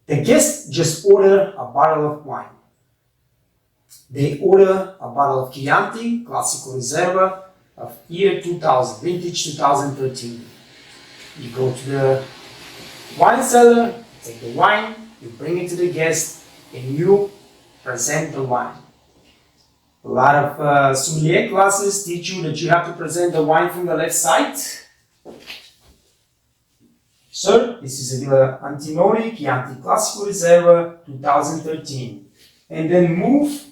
The guest just ordered a bottle of wine. They order a bottle of Chianti Classico Reserva of year 2000, vintage 2013. You go to the wine cellar, take the wine, you bring it to the guest, and you present the wine. A lot of sommelier classes teach you that you have to present the wine from the left side. Sir, this is a Antinori Chianti Classico Reserva 2013. And then move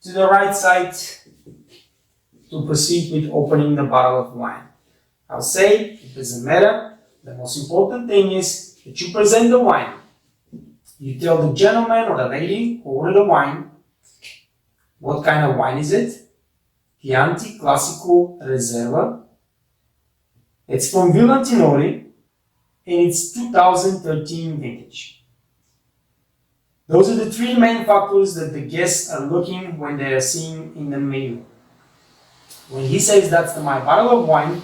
to the right side to proceed with opening the bottle of wine. I'll say, it doesn't matter. The most important thing is that you present the wine. You tell the gentleman or the lady who ordered the wine, what kind of wine is it? Chianti Classico Reserva. It's from Villa Antinori and it's 2013 vintage. Those are the three main factors that the guests are looking when they are seeing in the menu. When he says that's my bottle of wine,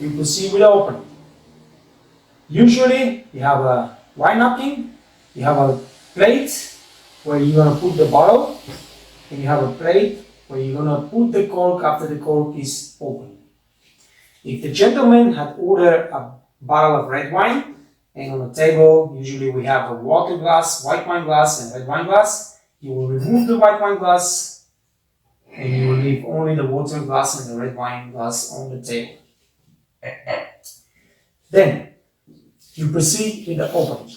we proceed with the opening. Usually you have a wine napkin, you have a plate where you're going to put the bottle, and you have a plate where you're going to put the cork after the cork is open. If the gentleman had ordered a bottle of red wine, and on the table usually we have a water glass, white wine glass and red wine glass, you will remove the white wine glass and you will leave only the water glass and the red wine glass on the table. Then you proceed with the opening.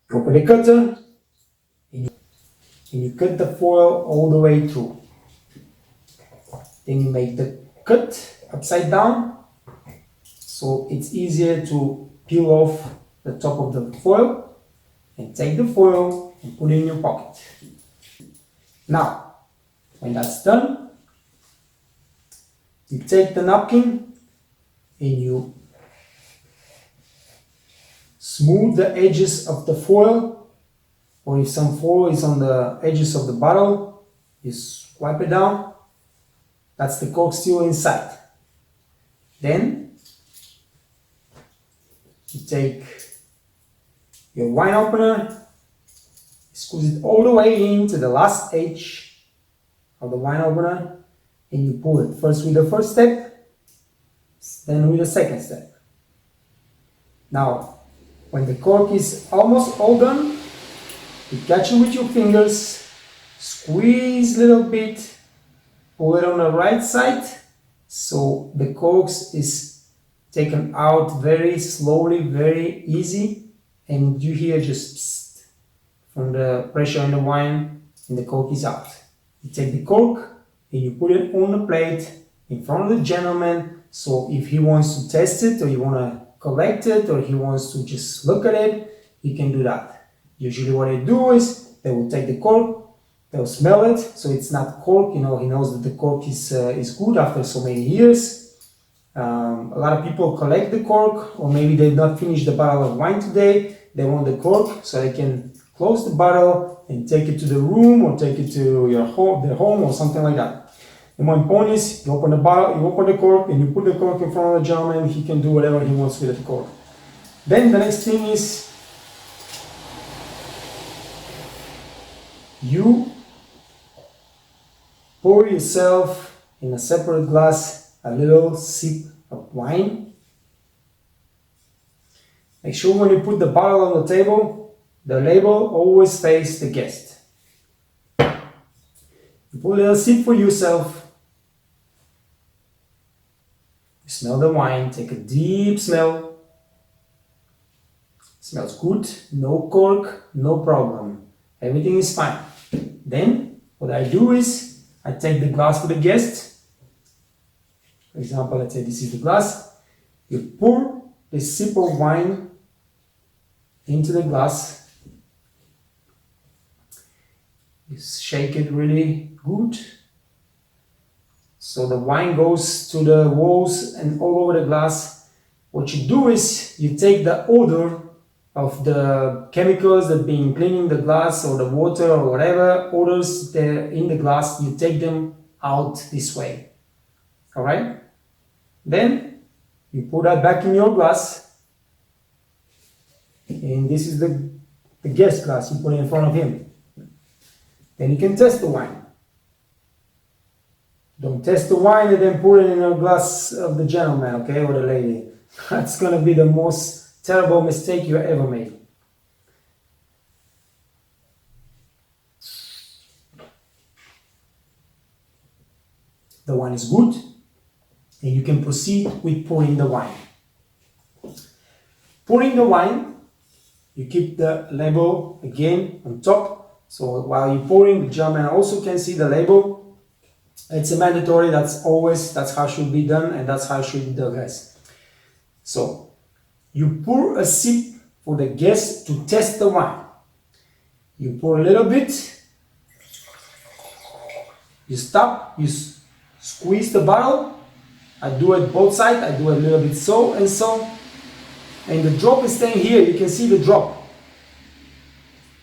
You open the cutter and you cut the foil all the way through. Then you make the cut upside down so it's easier to peel off the top of the foil, and take the foil and put it in your pocket. Now, when that's done, you take the napkin and you smooth the edges of the foil, or if some foil is on the edges of the bottle, you wipe it down. That's the cork still inside. Then you take your wine opener, squeeze it all the way into the last edge of the wine opener, and you pull it first with the first step, then with the second step. Now, when the cork is almost all done, you catch it with your fingers, squeeze a little bit, pull it on the right side, so the cork is taken out very slowly, very easy, and you hear just psst from the pressure in the wine, and the cork is out. You take the cork and you put it on the plate in front of the gentleman, so if he wants to test it, or you want to collect it, or he wants to just look at it, he can do that. Usually what they do is they will take the cork, they'll smell it, so it's not cork, he knows that the cork is good after so many years. A lot of people collect the cork, or maybe they not finished the bottle of wine today, they want the cork so they can close the bottle and take it to the room or take it to their home or something like that. The main point is, you open the bottle, you open the cork, and you put the cork in front of the gentleman, he can do whatever he wants with the cork. Then the next thing is, you pour yourself in a separate glass a little sip of wine. Make sure when you put the bottle on the table, the label always faces the guest. You pour a little sip for yourself. You smell the wine, take a deep smell. Smells good, no cork, no problem. Everything is fine. Then, what I do is, I take the glass for the guest. For example, let's say this is the glass. You pour the sip of wine into the glass. You shake it really good, so the wine goes to the walls and all over the glass. What you do is, you take the odor of the chemicals that been cleaning the glass, or the water, or whatever odors there in the glass, you take them out this way. All right? Then you pour that back in your glass, and this is the guest glass you put it in front of him. Then you can test the wine. Don't test the wine and then pour it in a glass of the gentleman, okay, or the lady. That's gonna be the most terrible mistake you ever made. The wine is good, and you can proceed with pouring the wine. Pouring the wine, you keep the label again on top. So while you're pouring, the gentleman also can see the label. It's a mandatory, that's how it should be done, and that's how it should be the rest. So you pour a sip for the guest to test the wine. You pour a little bit, you stop, you squeeze the bottle. I do it both sides, I do a little bit so and so, and the drop is staying here. You can see the drop.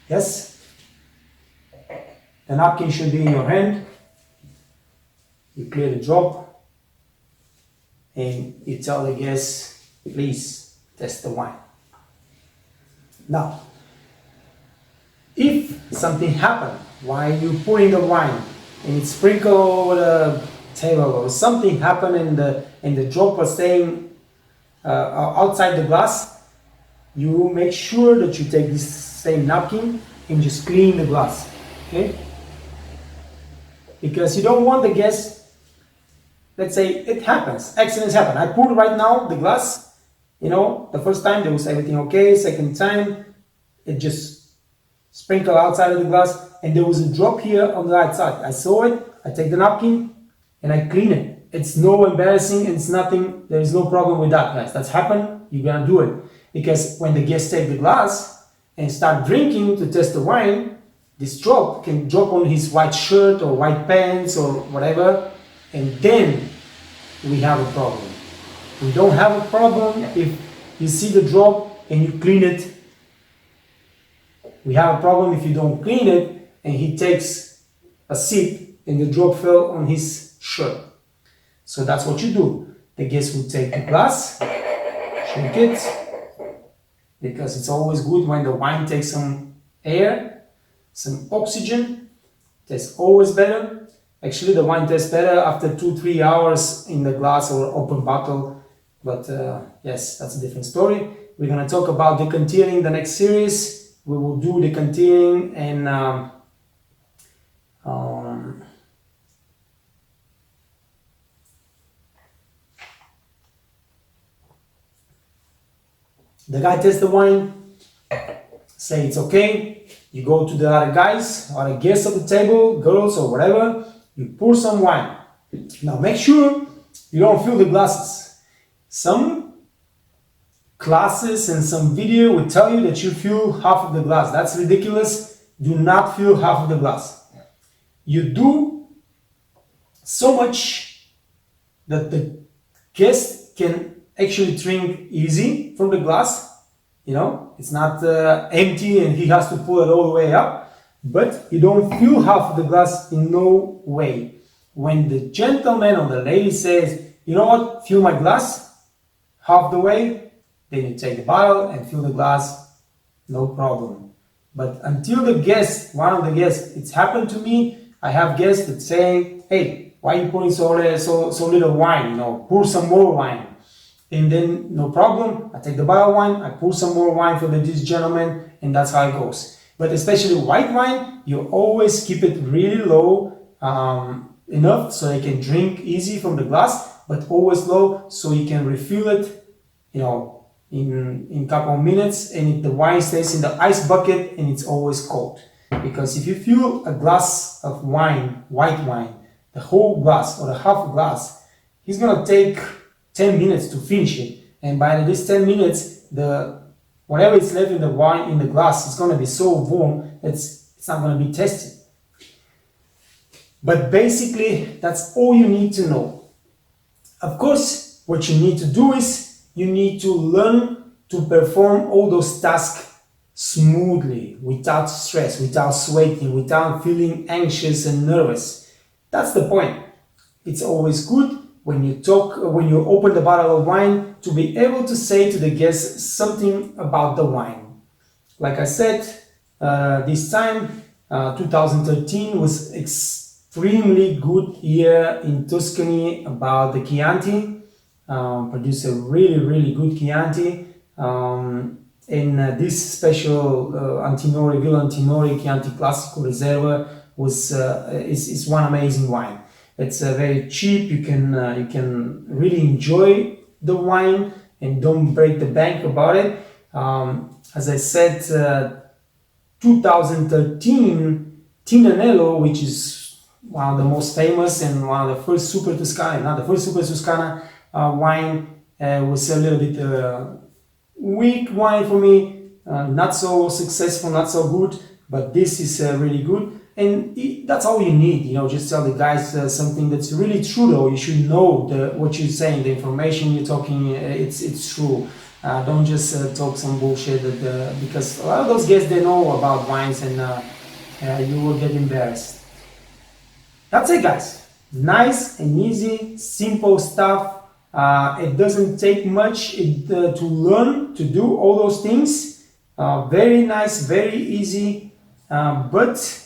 Yes? The napkin should be in your hand. You clear the drop and you tell the guest, please test the wine. Now, if something happened while you're pouring the wine and it sprinkled over the table, or something happened and the drop was staying outside the glass, you make sure that you take this same napkin and just clean the glass, okay? Because you don't want the guest. Let's say it happens, accidents happen. I poured right now the glass, the first time there was everything okay, second time it just sprinkled outside of the glass and there was a drop here on the right side. I saw it, I take the napkin and I clean it. It's no embarrassing, it's nothing, there is no problem with that, guys. That's happened, you're gonna do it. Because when the guests take the glass and start drinking to test the wine, this drop can drop on his white shirt or white pants or whatever, and then we have a problem. We don't have a problem if you see the drop and you clean it. We have a problem if you don't clean it and he takes a sip and the drop fell on his shirt. So that's what you do. The guest will take the glass, shake it, because it's always good when the wine takes some air, some oxygen. Tastes always better. Actually, the wine tastes better after 2-3 hours in the glass or open bottle. But yes, that's a different story. We're going to talk about decanting the next series. We will do decanting and the guy tests the wine, say it's okay. You go to the other guys, other guests at the table, girls or whatever. You pour some wine. Now make sure you don't fill the glasses. Some classes and some video will tell you that you fill half of the glass. That's ridiculous. Do not fill half of the glass. You do so much that the guest can actually drink easy from the glass. It's not empty and he has to pull it all the way up. But you don't fill half of the glass in no way. When the gentleman or the lady says, you know what, fill my glass half the way, then you take the bottle and fill the glass, no problem. But until the guest, one of the guests, it's happened to me, I have guests that say, hey, why are you pouring so little wine? Pour some more wine. And then, no problem, I take the bottle of wine, I pour some more wine for this gentleman, and that's how it goes. But especially white wine, you always keep it really low, enough so they can drink easy from the glass, but always low so you can refill it, in a couple of minutes, and the wine stays in the ice bucket and it's always cold. Because if you fill a glass of wine, white wine, the whole glass or the half glass, he's gonna take 10 minutes to finish it, and by this 10 minutes, whatever is left in the wine in the glass is gonna be so warm that it's not gonna be tasted. But basically, that's all you need to know. Of course, what you need to do is you need to learn to perform all those tasks smoothly, without stress, without sweating, without feeling anxious and nervous. That's the point. It's always good when you open the bottle of wine, to be able to say to the guests something about the wine. Like I said, this time, 2013 was extremely good year in Tuscany about the Chianti. Produced a really good Chianti. And this special Antinori, Villa Antinori Chianti Classico Reserva is one amazing wine. It's very cheap. You can really enjoy the wine and don't break the bank about it. As I said, 2013 Tinanello, which is one of the most famous and one of the first Super Toscana, not the first Super Toscana wine, was a little bit weak wine for me, not so successful, not so good, but this is really good. And that's all you need, just tell the guys something that's really true. Though you should know what you're saying, the information you're talking, it's true. Don't just talk some bullshit because a lot of those guys, they know about wines, and you will get embarrassed. That's it, guys. Nice and easy, simple stuff. It doesn't take much to learn to do all those things. Very nice, very easy, but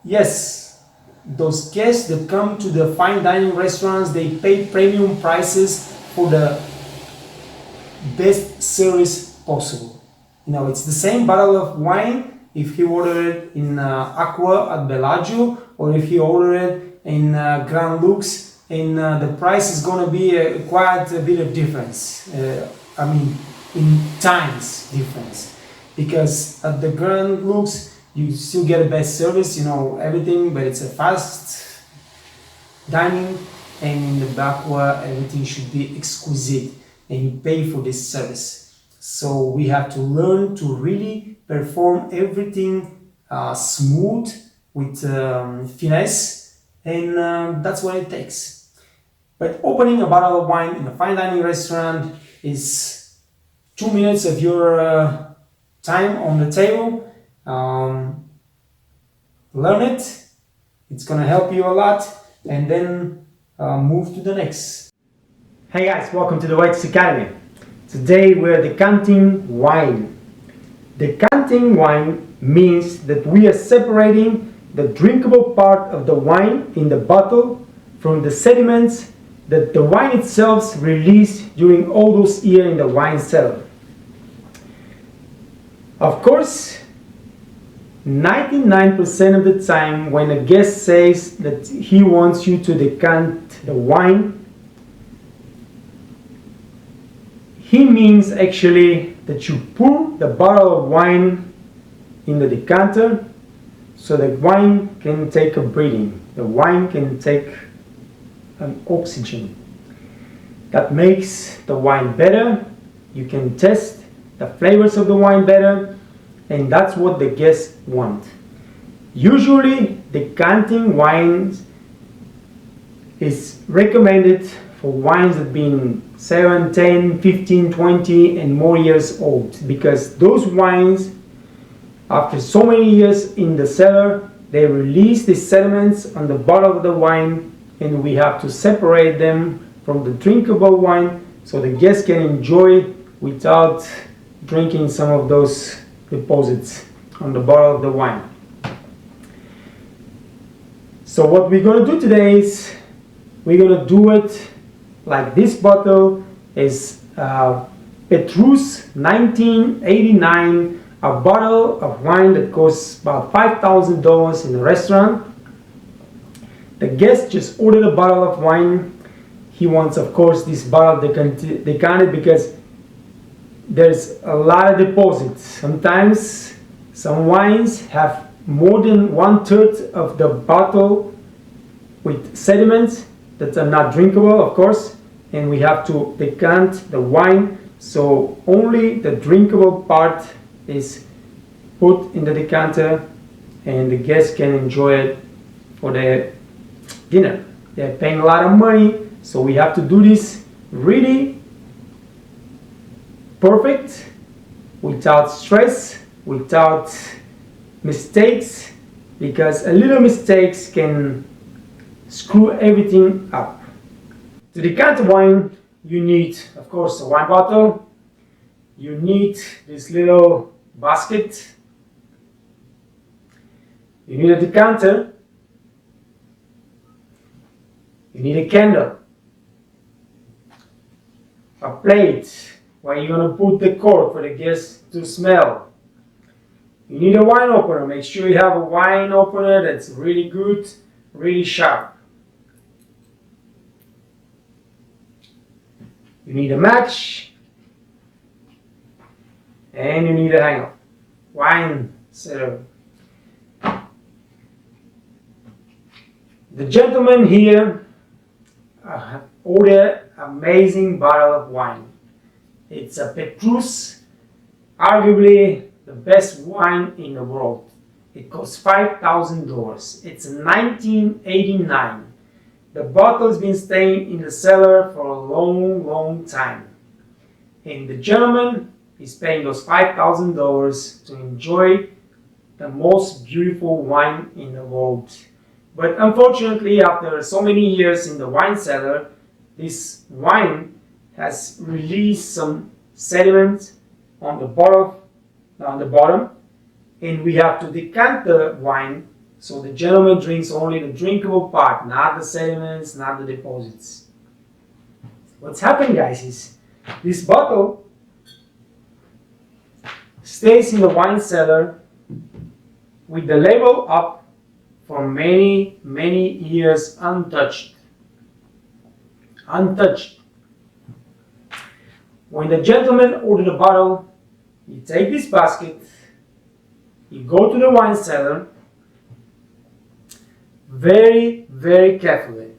yes, those guests that come to the fine dining restaurants, they pay premium prices for the best service possible. It's the same bottle of wine if he ordered it in Aqua at Bellagio, or if he ordered it in Grand Lux, and the price is going to be quite a bit of difference. In times difference, because at the Grand Lux you still get the best service, everything, but it's a fast dining, and in the Aqua everything should be exquisite, and you pay for this service. So we have to learn to really perform everything smooth with finesse, and that's what it takes. But opening a bottle of wine in a fine dining restaurant is 2 minutes of your time on the table. Learn it, it's gonna help you a lot, and then move to the next. Hey guys, welcome to the Whites Academy. Today we're decanting wine. Decanting wine means that we are separating the drinkable part of the wine in the bottle from the sediments that the wine itself released during all those years in the wine cellar. Of course, 99% of the time when a guest says that he wants you to decant the wine, he means actually that you pour the bottle of wine in the decanter so the wine can take a breathing, the wine can take an oxygen. That makes the wine better, you can test the flavors of the wine better, and that's what the guests want. Usually, decanting wines is recommended for wines that have been 7, 10, 15, 20 and more years old, because those wines, after so many years in the cellar, they release the sediments on the bottle of the wine, and we have to separate them from the drinkable wine so the guests can enjoy without drinking some of those deposits on the bottle of the wine. So what we're going to do today is we're going to do it like this bottle is Petrus 1989, a bottle of wine that costs about $5,000 in a restaurant. The guest just ordered a bottle of wine. He wants, of course, this bottle decanted because there's a lot of deposits. Sometimes some wines have more than 1/3 of the bottle with sediments that are not drinkable, of course, and we have to decant the wine so only the drinkable part is put in the decanter and the guests can enjoy it for their dinner. They're paying a lot of money, so we have to do this really perfect, without stress, without mistakes, because a little mistakes can screw everything up. To decant wine, you need, of course, a wine bottle. You need this little basket. You need a decanter. You need a candle. A plate where you're going to put the cork for the guests to smell. You need a wine opener. Make sure you have a wine opener that's really good, really sharp. You need a match. And you need a hanger. Wine setter. The gentleman here ordered an amazing bottle of wine. It's a Petrus, arguably the best wine in the world. It costs $5,000. It's 1989. The bottle's been staying in the cellar for a long, long time. And the gentleman is paying those $5,000 to enjoy the most beautiful wine in the world. But unfortunately, after so many years in the wine cellar, this wine has released some sediment on the bottom, and we have to decant the wine so the gentleman drinks only the drinkable part, not the sediments, not the deposits. What's happened, guys, is this bottle stays in the wine cellar with the label up for many, many years untouched. When the gentleman ordered a bottle, you take this basket, you go to the wine cellar, very, very carefully.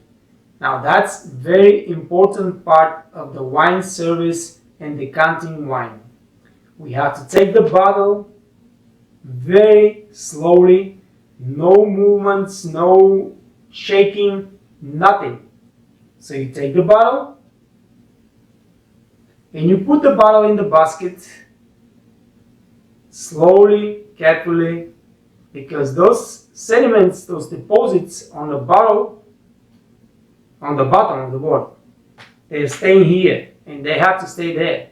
Now that's very important part of the wine service and decanting wine. We have to take the bottle very slowly, no movements, no shaking, nothing. So you take the bottle and you put the bottle in the basket slowly, carefully, because those sediments, those deposits on the bottle, on the bottom of the board, they're staying here and they have to stay there.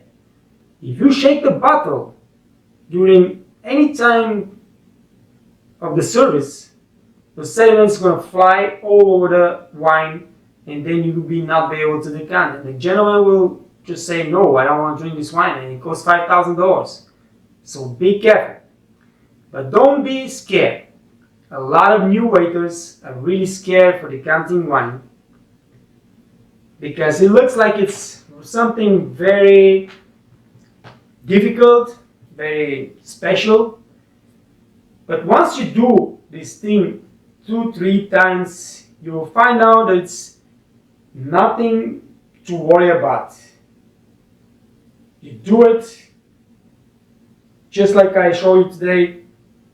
If you shake the bottle during any time of the service, the sediments are going to fly all over the wine, and then you will not be able to decant. And the gentleman will just say, no, I don't want to drink this wine, and it costs $5,000. So be careful. But don't be scared. A lot of new waiters are really scared for decanting wine because it looks like it's something very difficult, very special. But once you do this thing 2-3 times, you will find out that it's nothing to worry about. You do it just like I show you today,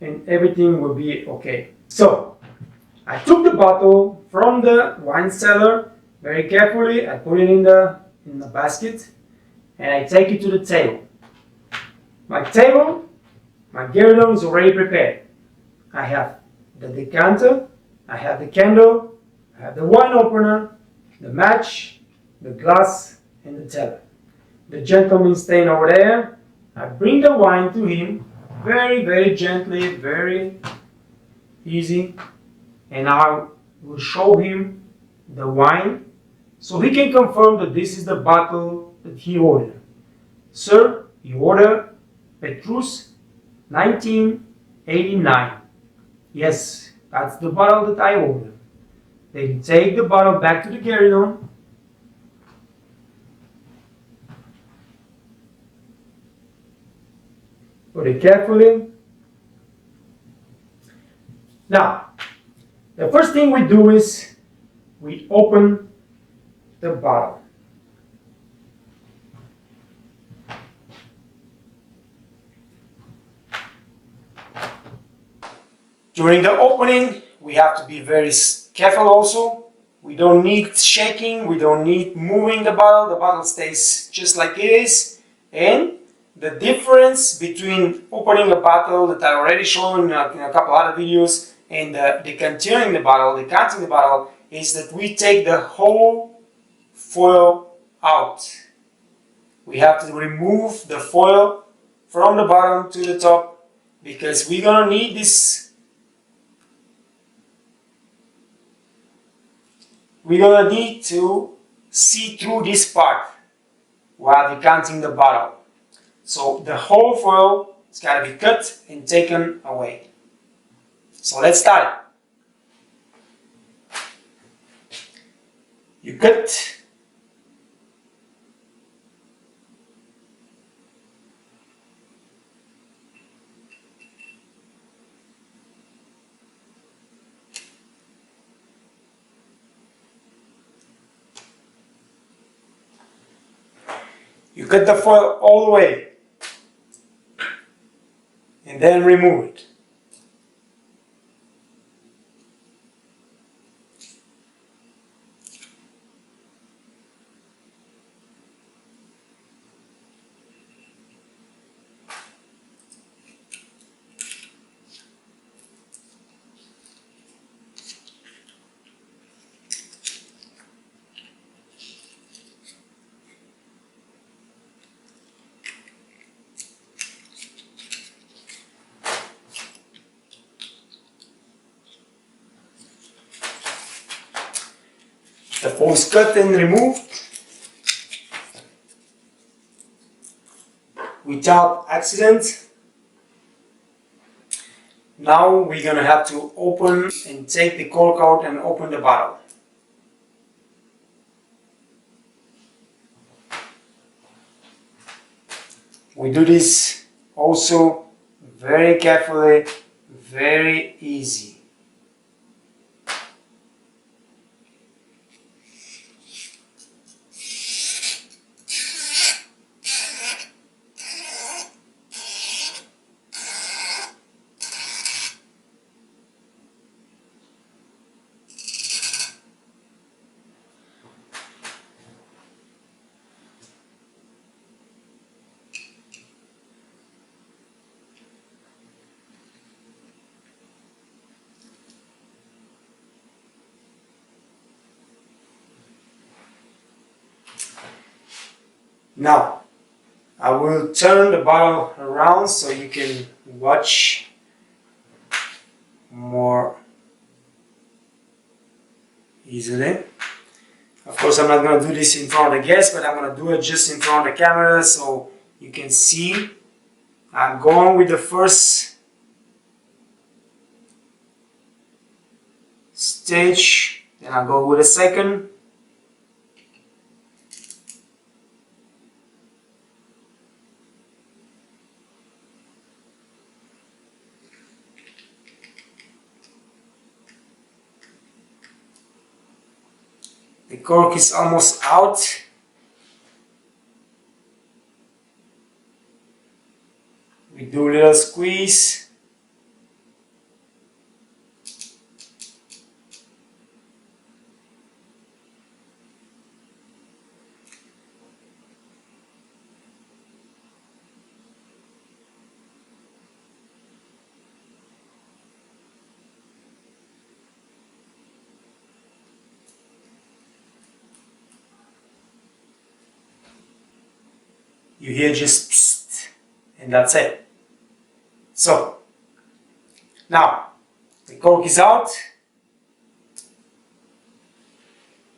and everything will be okay. So I took the bottle from the wine cellar very carefully. I put it in the basket, and I take it to the table. My table, my gueridon is already prepared. I have the decanter, I have the candle, I have the wine opener, the match, the glass, and the teller. The gentleman staying over there, I bring the wine to him very, very gently, very easy, and I will show him the wine so he can confirm that this is the bottle that he ordered. Sir, you ordered Petrus 1989. Yes, that's the bottle that I ordered. Then you take the bottle back to the gueridon. Put it carefully. Now, the first thing we do is we open the bottle. During the opening, we have to be very careful also. We don't need shaking, we don't need moving the bottle stays just like it is. And the difference between opening a bottle that I already shown in a couple other videos and decanting the bottle is that we take the whole foil out. We have to remove the foil from the bottom to the top because we're gonna need this. We're gonna need to see through this part while decanting the bottle. So the whole foil has got to be cut and taken away. So let's start. You cut. You cut the foil all the way and then remove it. The foil is cut and removed without accident. Now we're gonna have to open and take the cork out and open the bottle. We do this also very carefully, very easy. Now, I will turn the bottle around so you can watch more easily. Of course, I'm not going to do this in front of the guests, but I'm going to do it just in front of the camera so you can see. I'm going with the first stage, then I'll go with the second. The cork is almost out. We do a little squeeze. You hear just psst, and that's it. So, now the cork is out.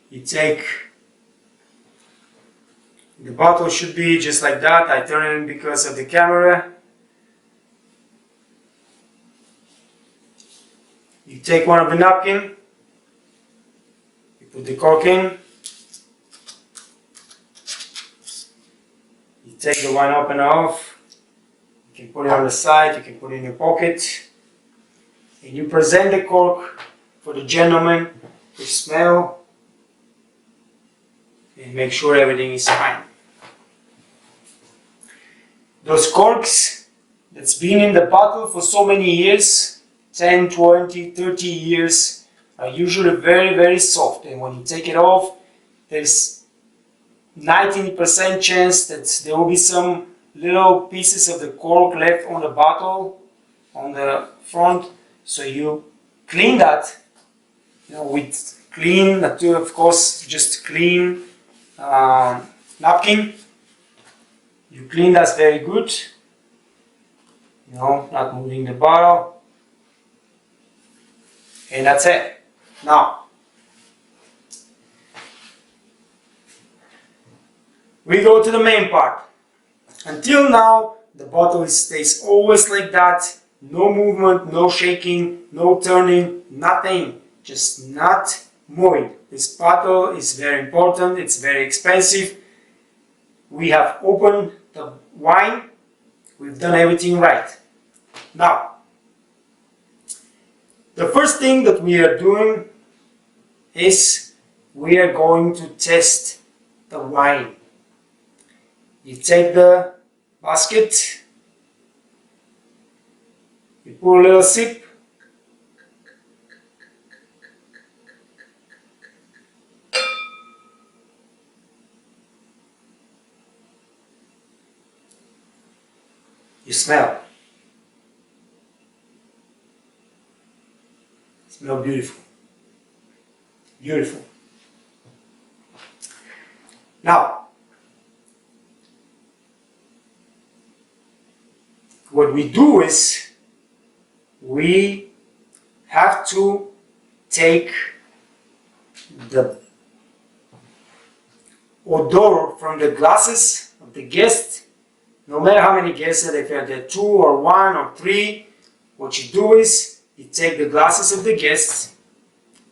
You take, the bottle should be just like that. I turn it because of the camera. You take one of the napkin, you put the cork in. Take the wine opener off, you can put it on the side, you can put it in your pocket, and you present the cork for the gentleman to smell and make sure everything is fine. Those corks that's been in the bottle for so many years, 10, 20, 30 years, are usually very, very soft, and when you take it off, there's 19% chance that there will be some little pieces of the cork left on the bottle on the front. So you clean that, with clean, of course, just clean napkin. You clean that very good. Not moving the bottle. And that's it. Now, we go to the main part. Until now, the bottle stays always like that. No movement, no shaking, no turning, nothing. Just not moving. This bottle is very important. It's very expensive. We have opened the wine. We've done everything right. Now, the first thing that we are doing is we are going to test the wine. You take the basket, you pour a little sip, you smell. Smell beautiful. Beautiful. Now, what we do is we have to take the odor from the glasses of the guest. No matter how many guests, if there are 2 or 1 or 3, what you do is you take the glasses of the guests,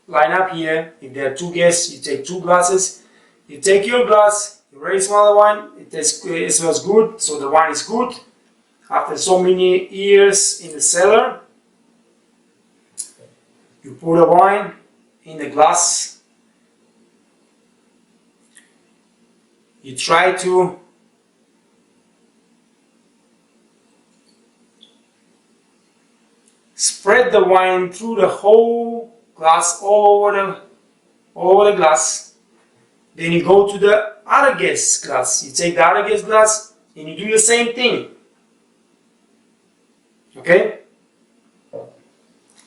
line up here. If there are 2 guests, you take 2 glasses. You take your glass, you already smell the wine, it smells good, so the wine is good. After so many years in the cellar, you pour the wine in the glass. You try to spread the wine through the whole glass, all over the glass. Then you go to the other guest's glass. You take the other guest's glass and you do the same thing. Okay?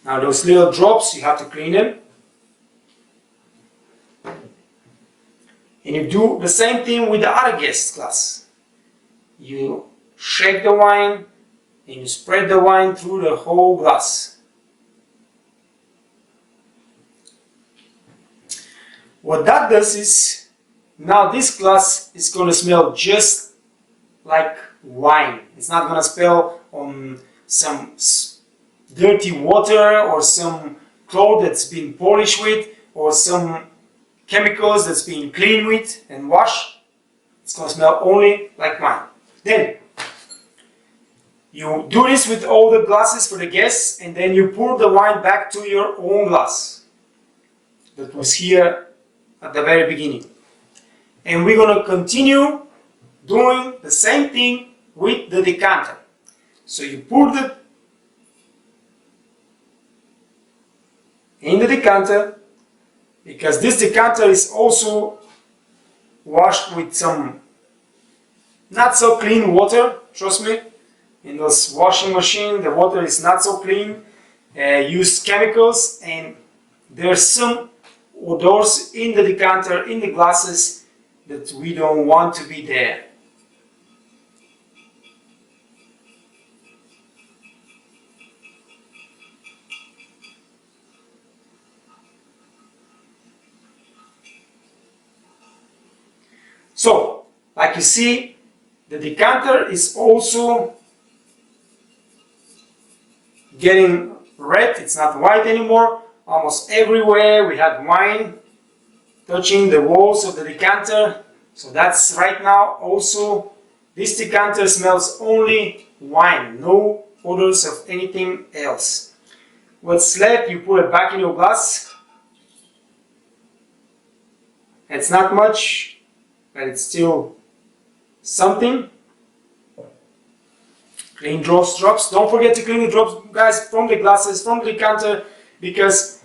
Now those little drops, you have to clean them. And you do the same thing with the other guest's glass. You shake the wine and you spread the wine through the whole glass. What that does is, now this glass is going to smell just like wine. It's not going to smell on some dirty water or some cloth that's been polished with or some chemicals that's been cleaned with and washed. It's going to smell only like wine. Then you do this with all the glasses for the guests, and then you pour the wine back to your own glass that was here at the very beginning. And we're going to continue doing the same thing with the decanter. So you pour the in the decanter, because this decanter is also washed with some not so clean water, trust me. In those washing machine, the water is not so clean, use chemicals, and there's some odors in the decanter, in the glasses, that we don't want to be there. So, like you see, the decanter is also getting red. It's not white anymore. Almost everywhere we have wine touching the walls of the decanter. So that's right now also, this decanter smells only wine, no odors of anything else. What's left, you put it back in your glass. It's not much, but it's still something. Clean drops. Don't forget to clean the drops, guys, from the glasses, from the decanter, because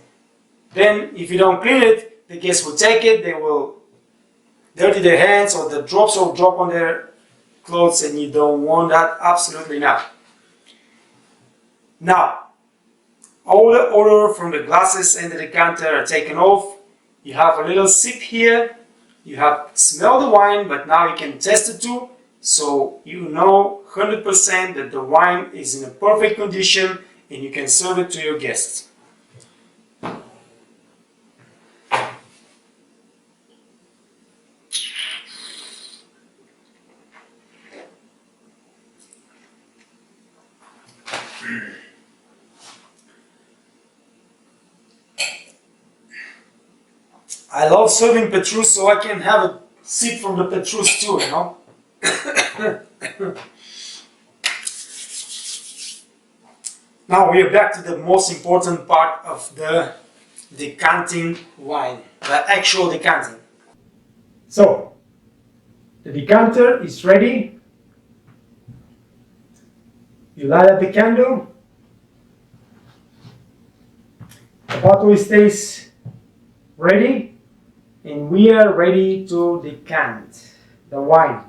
then if you don't clean it, the guests will take it, they will dirty their hands, or the drops will drop on their clothes, and you don't want that, absolutely not. Now, all the odor from the glasses and the decanter are taken off. You have a little sip here You have smelled the wine, but now you can test it too. So you know 100% that the wine is in a perfect condition and you can serve it to your guests. I love serving Petrus so I can have a sip from the Petrus too, you know. Now we are back to the most important part of the decanting wine, the actual decanting. So, the decanter is ready. You light up the candle. The bottle stays ready, and we are ready to decant the wine.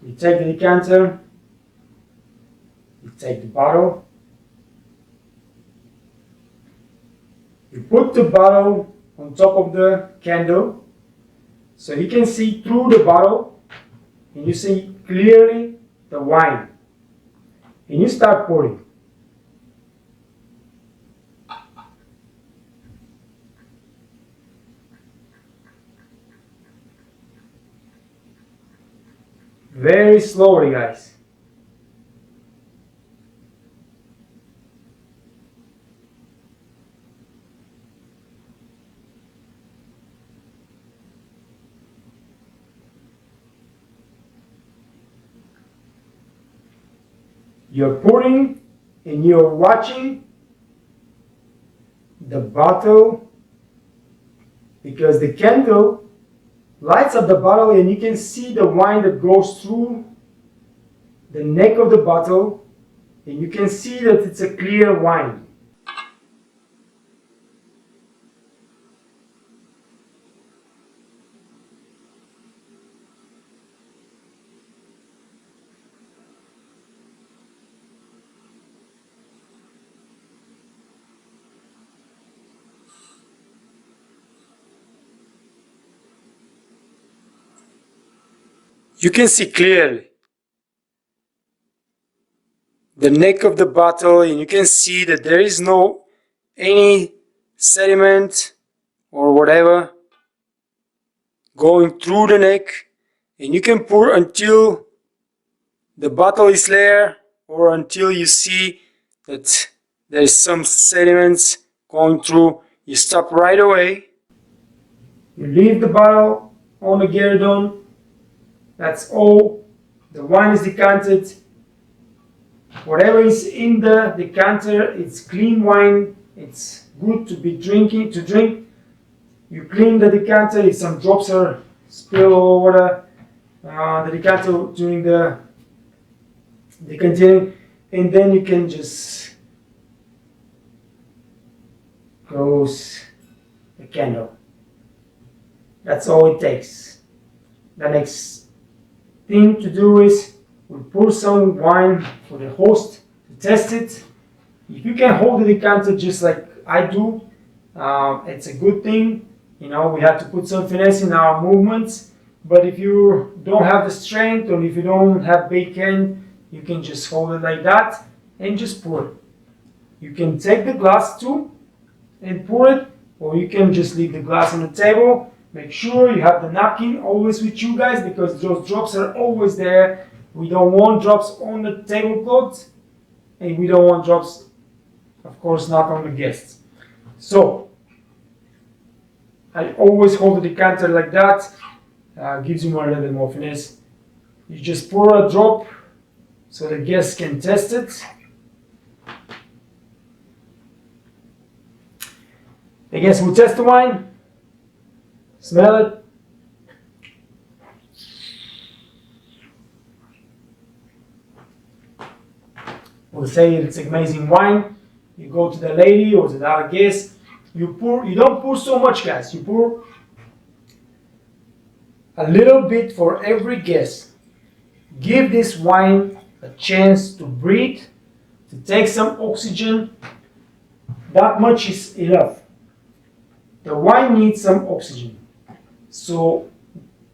You take the decanter, you take the bottle, you put the bottle on top of the candle so you can see through the bottle and you see clearly the wine. And you start pouring. Very slowly, guys. You're pouring and you're watching the bottle because the candle lights up the bottle and you can see the wine that goes through the neck of the bottle and you can see that it's a clear wine. You can see clearly the neck of the bottle and you can see that there is no any sediment or whatever going through the neck, and you can pour until the bottle is there or until you see that there is some sediments going through. You stop right away. You leave the bottle on the gueridon. That's all. The wine is decanted. Whatever is in the decanter, it's clean wine. It's good to be drinking, to drink. You clean the decanter. If some drops are spilled over the decanter during the decanting, and then you can just close the candle. That's all it takes. The next thing to do is we pour some wine for the host to test it. If you can hold the decanter just like I do, it's a good thing. You know, we have to put some finesse in our movements. But if you don't have the strength or if you don't have big hand, you can just hold it like that and just pour it. You can take the glass too and pour it, or you can just leave the glass on the table. Make sure you have the napkin always with you guys because those drops are always there. We don't want drops on the tablecloth and we don't want drops, of course, not on the guests. So I always hold the decanter like that. Gives you a little bit more finesse. You just pour a drop so the guests can test it. The guests will test the wine, smell it. We'll say it's amazing wine. You go to the lady or to the other guest. You don't pour so much, guys. You pour a little bit for every guest. Give this wine a chance to breathe, to take some oxygen. That much is enough. The wine needs some oxygen. So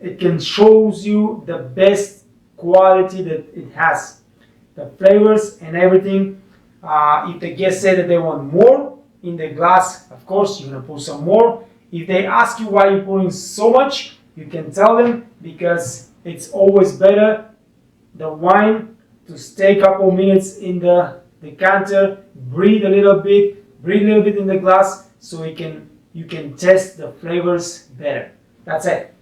it can shows you the best quality that it has, the flavors and everything. If the guests say that they want more in the glass, of course you're gonna put some more. If they ask you why you're putting so much, you can tell them because it's always better the wine to stay a couple minutes in the decanter, breathe a little bit in the glass, so you can test the flavors better. That's it.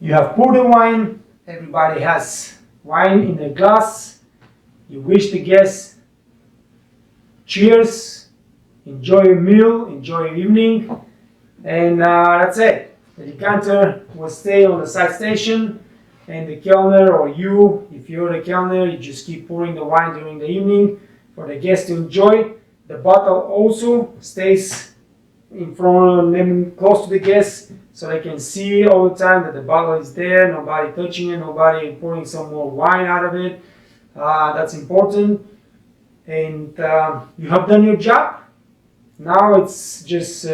You have poured the wine. Everybody has wine in the glass. You wish the guests cheers, enjoy your meal, enjoy your evening, and that's it. The decanter will stay on the side station, and the kelner, or you, if you're the kelner, you just keep pouring the wine during the evening for the guests to enjoy. The bottle also stays in front of them, close to the guests, so they can see all the time that the bottle is there, nobody touching it, nobody pouring some more wine out of it. That's important. And you have done your job. Now it's just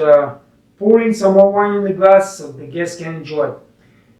pouring some more wine in the glass so the guests can enjoy it.